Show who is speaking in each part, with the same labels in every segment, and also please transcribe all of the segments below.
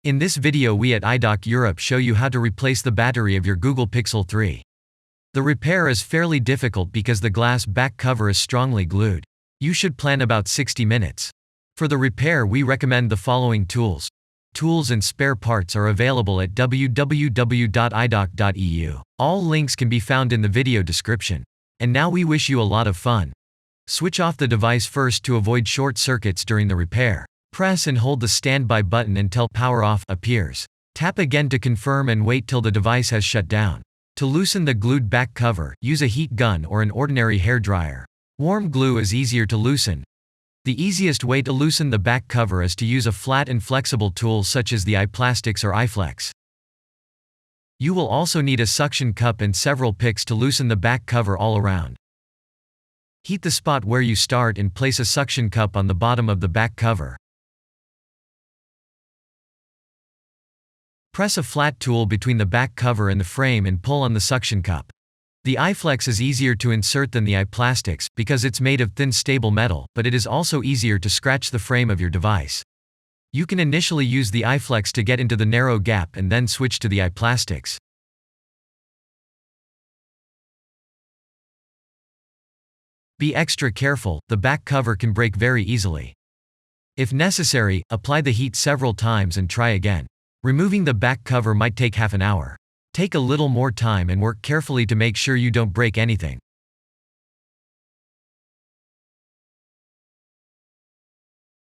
Speaker 1: In this video we at iDoc Europe show you how to replace the battery of your Google Pixel 3. The repair is fairly difficult because the glass back cover is strongly glued. You should plan about 60 minutes. For the repair we recommend the following tools. Tools and spare parts are available at www.idoc.eu. All links can be found in the video description. And now we wish you a lot of fun. Switch off the device first to avoid short circuits during the repair. Press and hold the standby button until Power Off appears. Tap again to confirm and wait till the device has shut down. To loosen the glued back cover, use a heat gun or an ordinary hair dryer. Warm glue is easier to loosen. The easiest way to loosen the back cover is to use a flat and flexible tool such as the iPlastix or iFlex. You will also need a suction cup and several picks to loosen the back cover all around. Heat the spot where you start and place a suction cup on the bottom of the back cover. Press a flat tool between the back cover and the frame and pull on the suction cup. The iFlex is easier to insert than the iPlastix because it's made of thin stable metal, but it is also easier to scratch the frame of your device. You can initially use the iFlex to get into the narrow gap and then switch to the iPlastix. Be extra careful, the back cover can break very easily. If necessary, apply the heat several times and try again. Removing the back cover might take half an hour. Take a little more time and work carefully to make sure you don't break anything.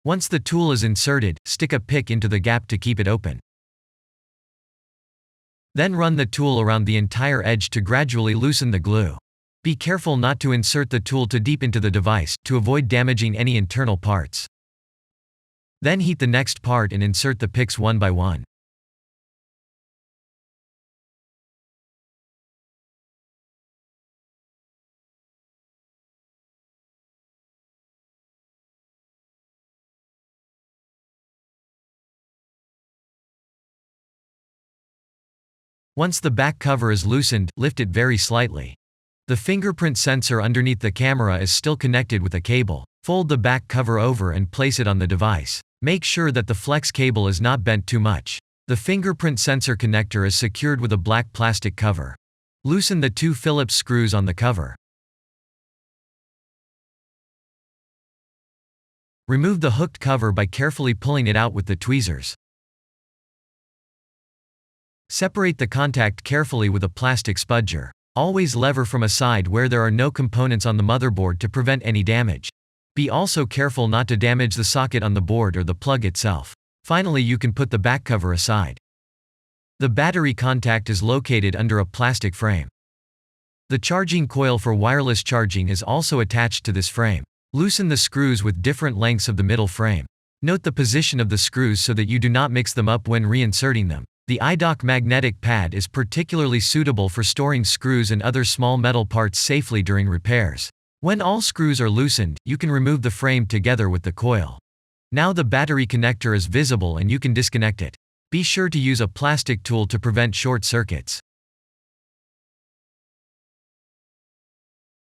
Speaker 1: Once the tool is inserted, stick a pick into the gap to keep it open. Then run the tool around the entire edge to gradually loosen the glue. Be careful not to insert the tool too deep into the device, to avoid damaging any internal parts. Then heat the next part and insert the picks one by one. Once the back cover is loosened, lift it very slightly. The fingerprint sensor underneath the camera is still connected with a cable. Fold the back cover over and place it on the device. Make sure that the flex cable is not bent too much. The fingerprint sensor connector is secured with a black plastic cover. Loosen the two Phillips screws on the cover. Remove the hooked cover by carefully pulling it out with the tweezers. Separate the contact carefully with a plastic spudger. Always lever from a side where there are no components on the motherboard to prevent any damage. Be also careful not to damage the socket on the board or the plug itself. Finally, you can put the back cover aside. The battery contact is located under a plastic frame. The charging coil for wireless charging is also attached to this frame. Loosen the screws with different lengths of the middle frame. Note the position of the screws so that you do not mix them up when reinserting them. The iDoc magnetic pad is particularly suitable for storing screws and other small metal parts safely during repairs. When all screws are loosened, you can remove the frame together with the coil. Now the battery connector is visible and you can disconnect it. Be sure to use a plastic tool to prevent short circuits.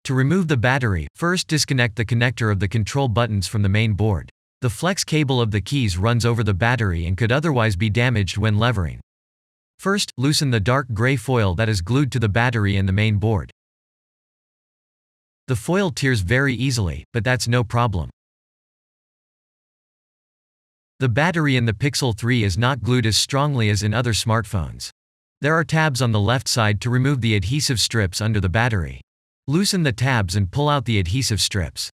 Speaker 1: To remove the battery, first disconnect the connector of the control buttons from the main board. The flex cable of the keys runs over the battery and could otherwise be damaged when levering. First, loosen the dark gray foil that is glued to the battery and the main board. The foil tears very easily, but that's no problem. The battery in the Pixel 3 is not glued as strongly as in other smartphones. There are tabs on the left side to remove the adhesive strips under the battery. Loosen the tabs and pull out the adhesive strips.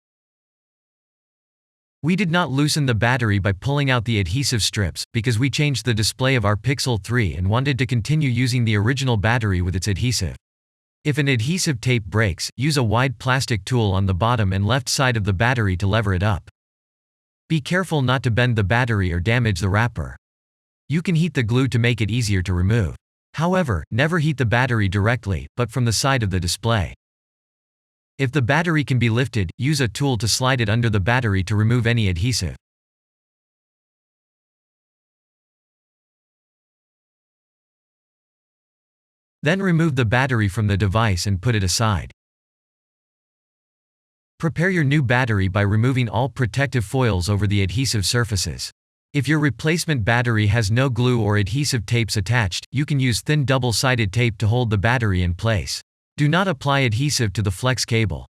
Speaker 1: We did not loosen the battery by pulling out the adhesive strips, because we changed the display of our Pixel 3 and wanted to continue using the original battery with its adhesive. If an adhesive tape breaks, use a wide plastic tool on the bottom and left side of the battery to lever it up. Be careful not to bend the battery or damage the wrapper. You can heat the glue to make it easier to remove. However, never heat the battery directly, but from the side of the display. If the battery can be lifted, use a tool to slide it under the battery to remove any adhesive. Then remove the battery from the device and put it aside. Prepare your new battery by removing all protective foils over the adhesive surfaces. If your replacement battery has no glue or adhesive tapes attached, you can use thin double-sided tape to hold the battery in place. Do not apply adhesive to the flex cable.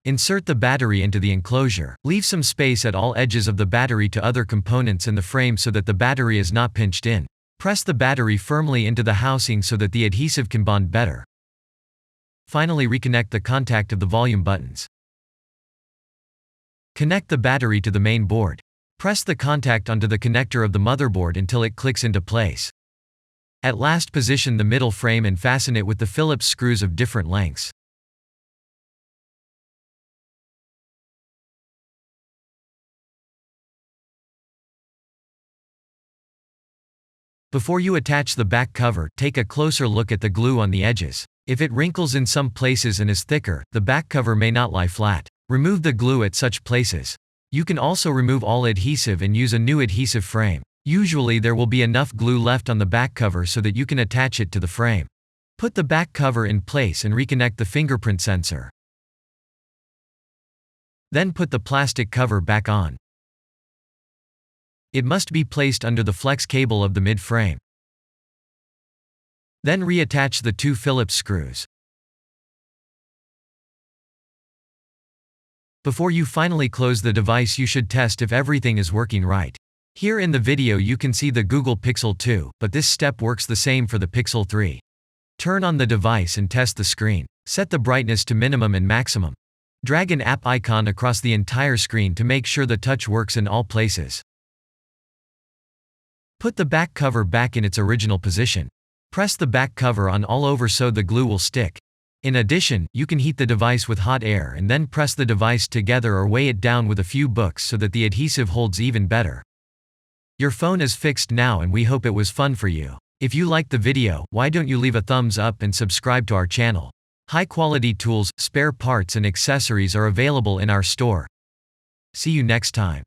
Speaker 1: Insert the battery into the enclosure. Leave some space at all edges of the battery to other components in the frame so that the battery is not pinched in. Press the battery firmly into the housing so that the adhesive can bond better. Finally, reconnect the contact of the volume buttons. Connect the battery to the main board. Press the contact onto the connector of the motherboard until it clicks into place. At last, position the middle frame and fasten it with the Phillips screws of different lengths. Before you attach the back cover, take a closer look at the glue on the edges. If it wrinkles in some places and is thicker, the back cover may not lie flat. Remove the glue at such places. You can also remove all adhesive and use a new adhesive frame. Usually there will be enough glue left on the back cover so that you can attach it to the frame. Put the back cover in place and reconnect the fingerprint sensor. Then put the plastic cover back on. It must be placed under the flex cable of the mid-frame. Then reattach the two Phillips screws. Before you finally close the device, you should test if everything is working right. Here in the video you can see the Google Pixel 2, but this step works the same for the Pixel 3. Turn on the device and test the screen. Set the brightness to minimum and maximum. Drag an app icon across the entire screen to make sure the touch works in all places. Put the back cover back in its original position. Press the back cover on all over so the glue will stick. In addition, you can heat the device with hot air and then press the device together or weigh it down with a few books so that the adhesive holds even better. Your phone is fixed now and we hope it was fun for you. If you liked the video, why don't you leave a thumbs up and subscribe to our channel. High-quality tools, spare parts and accessories are available in our store. See you next time.